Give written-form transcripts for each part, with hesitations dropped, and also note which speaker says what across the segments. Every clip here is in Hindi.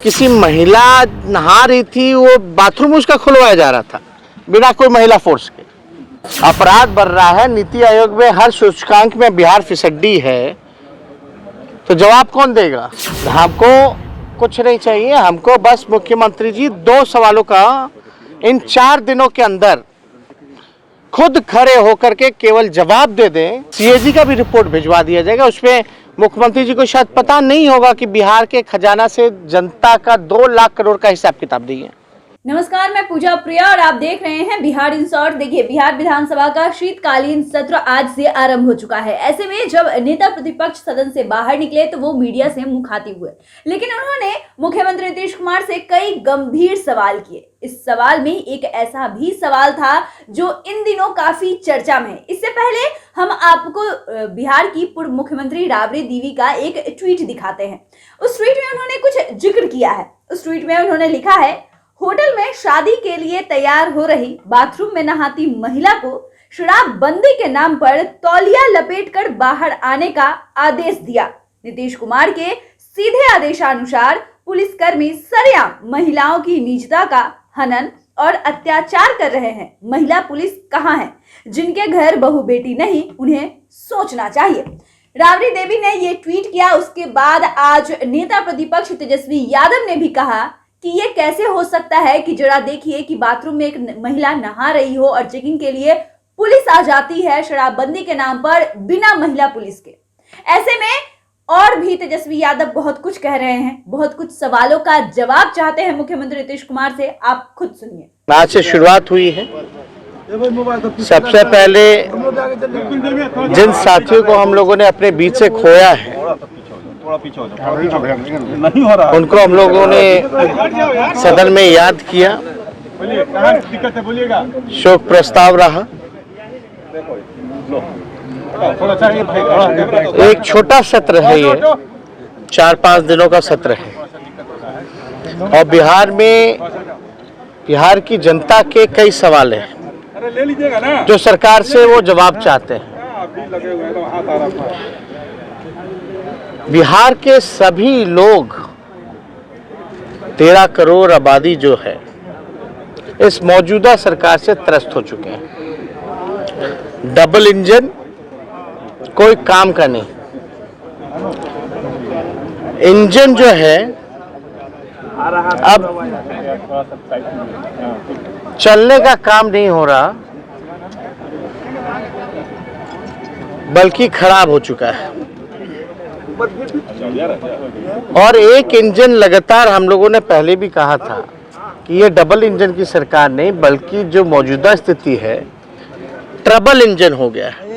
Speaker 1: किसी महिला नहा रही थी, वो बाथरूम उसका खुलवाया जा रहा था बिना कोई महिला फोर्स के। अपराध बढ़ रहा है, नीति आयोग में हर सूचकांक में बिहार फिसड्डी है, तो जवाब कौन देगा? हमको कुछ नहीं चाहिए, हमको बस मुख्यमंत्री जी 2 सवालों का इन 4 दिनों के अंदर खुद खड़े होकर के केवल जवाब दे दें। सीएजी का भी रिपोर्ट भिजवा दिया जाएगा, उसमें मुख्यमंत्री जी को शायद पता नहीं होगा कि बिहार के खजाना से जनता का 2 लाख करोड़ का हिसाब किताब दी है।
Speaker 2: नमस्कार, मैं पूजा प्रिया और आप देख रहे हैं बिहार इन शॉर्ट। देखिए, बिहार विधानसभा का शीतकालीन सत्र आज से आरंभ हो चुका है। ऐसे में जब नेता प्रतिपक्ष सदन से बाहर निकले तो वो मीडिया से मुंह खाते हुए, लेकिन उन्होंने मुख्यमंत्री नीतीश कुमार से कई गंभीर सवाल किए। इस सवाल में एक ऐसा भी सवाल था जो इन दिनों काफी चर्चा में है। इससे पहले हम आपको बिहार की पूर्व मुख्यमंत्री राबड़ी देवी का एक ट्वीट दिखाते हैं। उस ट्वीट में उन्होंने कुछ जिक्र किया है। उस ट्वीट में उन्होंने लिखा है, होटल में शादी के लिए तैयार हो रही बाथरूम में नहाती महिला को शराबबंदी के नाम पर तौलिया लपेटकर बाहर आने का आदेश दिया। नीतीश कुमार के सीधे आदेशानुसार पुलिसकर्मी सरेआम महिलाओं की निजता का हनन और अत्याचार कर रहे हैं। महिला पुलिस कहां है? जिनके घर बहू बेटी नहीं, उन्हें सोचना चाहिए। राबड़ी देवी ने ये ट्वीट किया। उसके बाद आज नेता प्रतिपक्ष तेजस्वी यादव ने भी कहा कि ये कैसे हो सकता है कि जरा देखिए कि बाथरूम में एक महिला नहा रही हो और चेकिंग के लिए पुलिस आ जाती है शराबबंदी के नाम पर बिना महिला पुलिस के। ऐसे में और भी तेजस्वी यादव बहुत कुछ कह रहे हैं, बहुत कुछ सवालों का जवाब चाहते हैं मुख्यमंत्री नीतीश कुमार से। आप खुद सुनिए।
Speaker 1: आज से शुरुआत हुई है। सबसे पहले जिन साथियों को हम लोगों ने अपने बीच से खोया है, उनको हम लोगों ने सदन में याद किया, शोक प्रस्ताव रहा। एक छोटा सत्र है, ये 4-5 दिनों का सत्र है और बिहार की जनता के कई सवाल हैं जो सरकार से वो जवाब चाहते हैं। बिहार के सभी लोग, 13 करोड़ आबादी जो है, इस मौजूदा सरकार से त्रस्त हो चुके हैं। डबल इंजन कोई काम का नहीं। इंजन जो है अब चलने का काम नहीं हो रहा, बल्कि खराब हो चुका है। और एक इंजन लगातार, हम लोगों ने पहले भी कहा था कि ये डबल इंजन की सरकार नहीं, बल्कि जो मौजूदा स्थिति है ट्रबल इंजन हो गया है।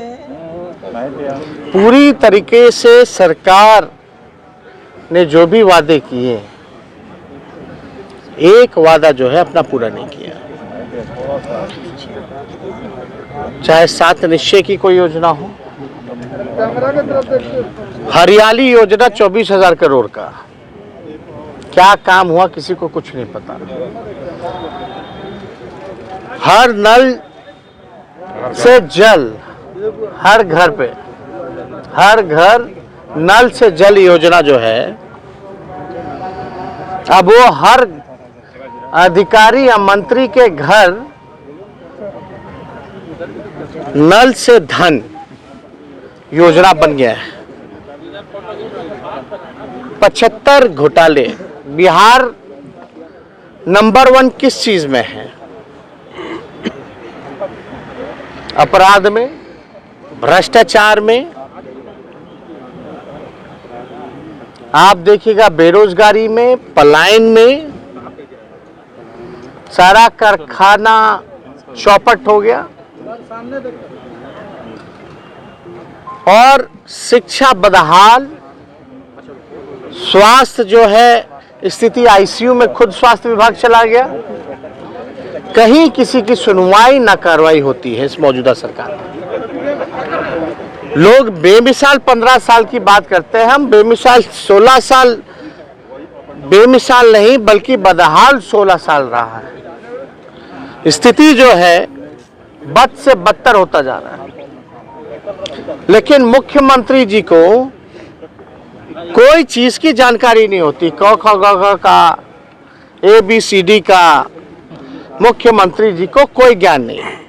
Speaker 1: पूरी तरीके से सरकार ने जो भी वादे किए, एक वादा जो है अपना पूरा नहीं किया। चाहे 7 निश्चय की कोई योजना हो, हरियाली योजना 24,000 करोड़ का, क्या काम हुआ किसी को कुछ नहीं पता। हर नल से जल, हर घर पे, हर घर नल से जल योजना जो है, अब वो हर अधिकारी या मंत्री के घर नल से धन योजना बन गया है। 75 घोटाले। बिहार नंबर 1 किस चीज में है? अपराध में, भ्रष्टाचार में। आप देखिएगा बेरोजगारी में, पलायन में। सारा कारखाना चौपट हो गया और शिक्षा बदहाल। स्वास्थ्य जो है, स्थिति आईसीयू में खुद स्वास्थ्य विभाग चला गया। कहीं किसी की सुनवाई ना कार्रवाई होती है इस मौजूदा सरकार में। लोग बेमिसाल 15 साल की बात करते हैं, हम बेमिसाल 16 साल, बेमिसाल नहीं बल्कि बदहाल 16 साल रहा है। स्थिति जो है बद से बदतर होता जा रहा है। लेकिन मुख्यमंत्री जी को कोई चीज की जानकारी नहीं होती, क ख ग घ का, ABCD का मुख्यमंत्री जी को कोई ज्ञान नहीं है।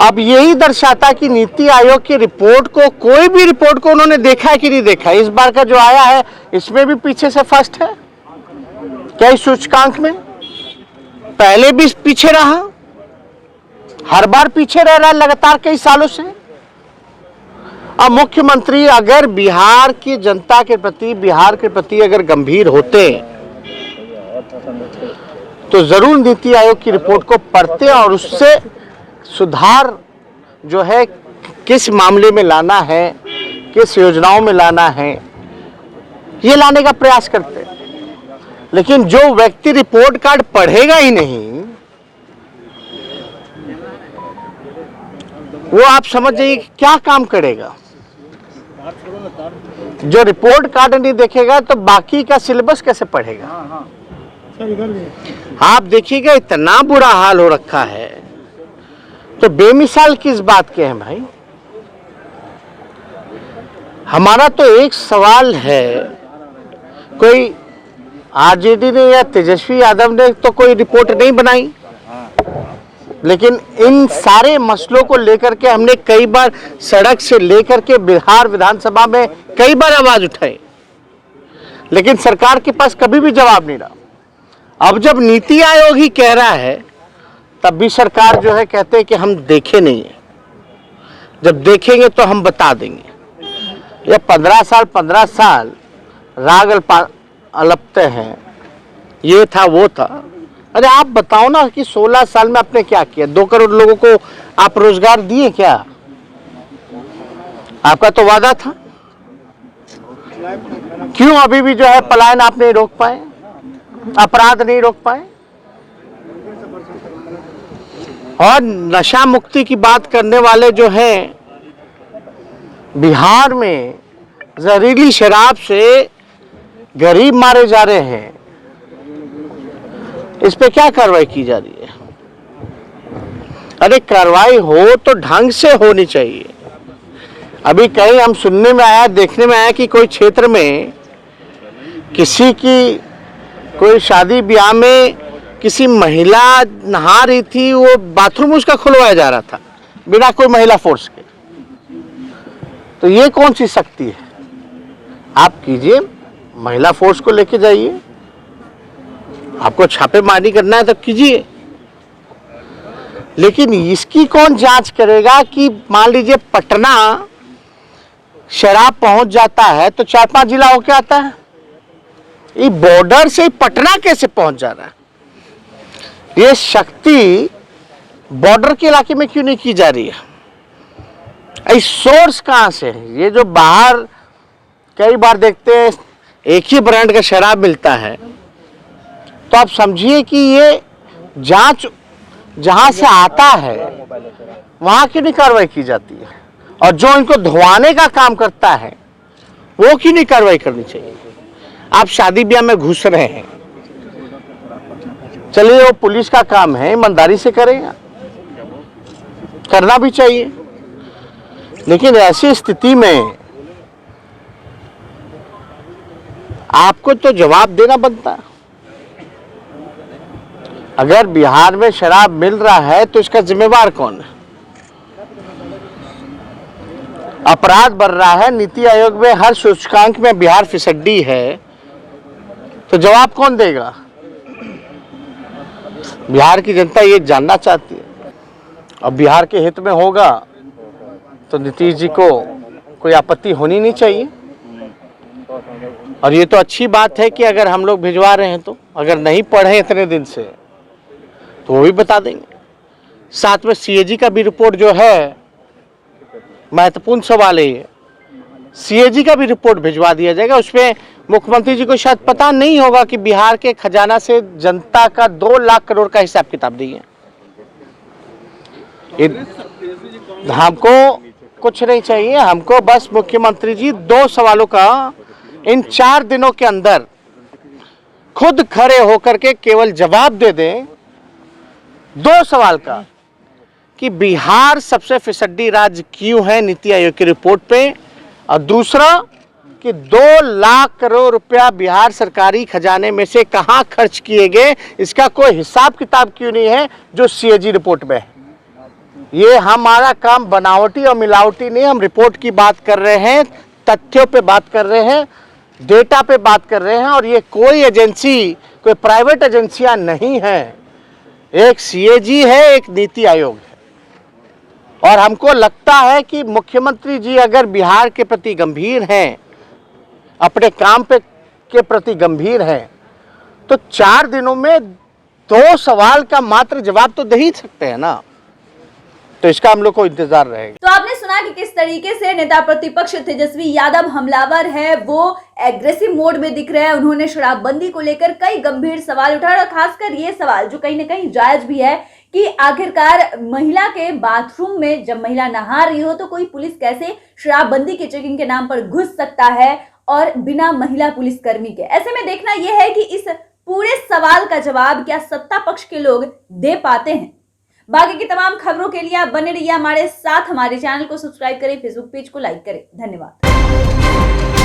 Speaker 1: अब यही दर्शाता कि नीति आयोग की रिपोर्ट को, कोई भी रिपोर्ट को उन्होंने देखा है कि नहीं देखा है। इस बार का जो आया है इसमें भी पीछे से फर्स्ट है कई सूचकांक में, पहले भी पीछे रहा, हर बार पीछे रह रहा है लगातार कई सालों से। अब मुख्यमंत्री अगर बिहार की जनता के प्रति, बिहार के प्रति अगर गंभीर होते तो जरूर नीति आयोग की रिपोर्ट को पढ़ते और उससे सुधार जो है किस मामले में लाना है, किस योजनाओं में लाना है, ये लाने का प्रयास करते। लेकिन जो व्यक्ति रिपोर्ट कार्ड पढ़ेगा ही नहीं, वो आप समझ जाइए क्या काम करेगा। जो रिपोर्ट कार्ड नहीं देखेगा तो बाकी का सिलेबस कैसे पढ़ेगा। आप देखिएगा इतना बुरा हाल हो रखा है, तो बेमिसाल किस बात के हैं भाई। हमारा तो एक सवाल है, कोई आरजेडी ने या तेजस्वी यादव ने तो कोई रिपोर्ट नहीं बनाई, लेकिन इन सारे मसलों को लेकर के हमने कई बार सड़क से लेकर के बिहार विधानसभा में कई बार आवाज उठाई, लेकिन सरकार के पास कभी भी जवाब नहीं रहा। अब जब नीति आयोग ही कह रहा है तब भी सरकार जो है कहते हैं कि हम देखे नहीं है, जब देखेंगे तो हम बता देंगे। ये 15 साल राग अलपते हैं, ये था वो था। अरे आप बताओ ना कि 16 साल में आपने क्या किया। 2 करोड़ लोगों को आप रोजगार दिए क्या? आपका तो वादा था। क्यों अभी भी जो है पलायन आप नहीं रोक पाए, अपराध नहीं रोक पाए? और नशा मुक्ति की बात करने वाले जो हैं, बिहार में जहरीली शराब से गरीब मारे जा रहे हैं, इस पे क्या कार्रवाई की जा रही है? अरे कार्रवाई हो तो ढंग से होनी चाहिए। अभी कहीं हम सुनने में आया, देखने में आया कि कोई क्षेत्र में किसी की कोई शादी ब्याह में किसी महिला नहा रही थी, वो बाथरूम उसका खुलवाया जा रहा था बिना कोई महिला फोर्स के। तो ये कौन सी शक्ति है? आप कीजिए, महिला फोर्स को लेके जाइए, आपको छापेमारी करना है तो कीजिए, लेकिन इसकी कौन जांच करेगा कि मान लीजिए पटना शराब पहुंच जाता है तो 4-5 जिला होके आता है, ये बॉर्डर से पटना कैसे पहुंच जा रहा है? ये शक्ति बॉर्डर के इलाके में क्यों नहीं की जा रही है? इस सोर्स कहां से है? ये जो बाहर कई बार देखते हैं एक ही ब्रांड का शराब मिलता है, तो आप समझिए कि ये जांच जहां से आता है वहां क्यों नहीं कार्रवाई की जाती है? और जो इनको धुआने का काम करता है वो क्यों नहीं कार्रवाई करनी चाहिए? आप शादी ब्याह में घुस रहे हैं, चलिए वो पुलिस का काम है, ईमानदारी से करेगा, करना भी चाहिए, लेकिन ऐसी स्थिति में आपको तो जवाब देना बनता है। अगर बिहार में शराब मिल रहा है तो इसका जिम्मेवार कौन है? अपराध बढ़ रहा है, नीति आयोग में हर सूचकांक में बिहार फिसड्डी है, तो जवाब कौन देगा? बिहार की जनता ये जानना चाहती है। अब बिहार के हित में होगा तो नीतीश जी को कोई आपत्ति होनी नहीं चाहिए। और ये तो अच्छी बात है कि अगर हम लोग भिजवा रहे हैं तो, अगर नहीं पढ़े इतने दिन से तो वो भी बता देंगे। साथ में CAG का भी रिपोर्ट जो है, महत्वपूर्ण सवाल है, CAG का भी रिपोर्ट भिजवा दिया जाएगा। उसमें मुख्यमंत्री जी को शायद पता नहीं होगा कि बिहार के खजाना से जनता का 2 लाख करोड़ का हिसाब किताब दिए। हमको कुछ नहीं चाहिए, हमको बस मुख्यमंत्री जी 2 सवालों का इन 4 दिनों के अंदर खुद खड़े होकर के केवल जवाब दे दें 2 सवाल का, कि बिहार सबसे फिसड्डी राज्य क्यों है नीति आयोग की रिपोर्ट पे, और दूसरा कि 2 लाख करोड़ रुपया बिहार सरकारी खजाने में से कहां खर्च किए गए, इसका कोई हिसाब किताब क्यों नहीं है जो सीएजी रिपोर्ट में है। ये हमारा काम बनावटी और मिलावटी नहीं, हम रिपोर्ट की बात कर रहे हैं, तथ्यों पे बात कर रहे हैं, डेटा पे बात कर रहे हैं। और ये कोई एजेंसी, कोई प्राइवेट एजेंसियां नहीं है, एक सीएजी है, एक नीति आयोग है। और हमको लगता है कि मुख्यमंत्री जी अगर बिहार के प्रति गंभीर हैं, अपने काम पे के प्रति गंभीर हैं, तो 4 दिनों में 2 सवाल का मात्र जवाब तो दे ही सकते हैं ना। तो इसका हम लोग को इंतजार रहेगा।
Speaker 2: तो आपने सुना कि किस तरीके से नेता प्रतिपक्ष तेजस्वी यादव हमलावर है, वो एग्रेसिव मोड में दिख रहे हैं। उन्होंने शराबबंदी को लेकर कई गंभीर सवाल उठाए, और खासकर ये सवाल जो कहीं ना कहीं जायज भी है कि आखिरकार महिला के बाथरूम में जब महिला नहा रही हो तो कोई पुलिस कैसे शराबबंदी के चेकिंग के नाम पर घुस सकता है और बिना महिला पुलिस कर्मी के। ऐसे में देखना यह है कि इस पूरे सवाल का जवाब क्या सत्ता पक्ष के लोग दे पाते हैं। बाकी की तमाम खबरों के लिए आप बने रहिए हमारे साथ, हमारे चैनल को सब्सक्राइब करें, फेसबुक पेज को लाइक करें। धन्यवाद।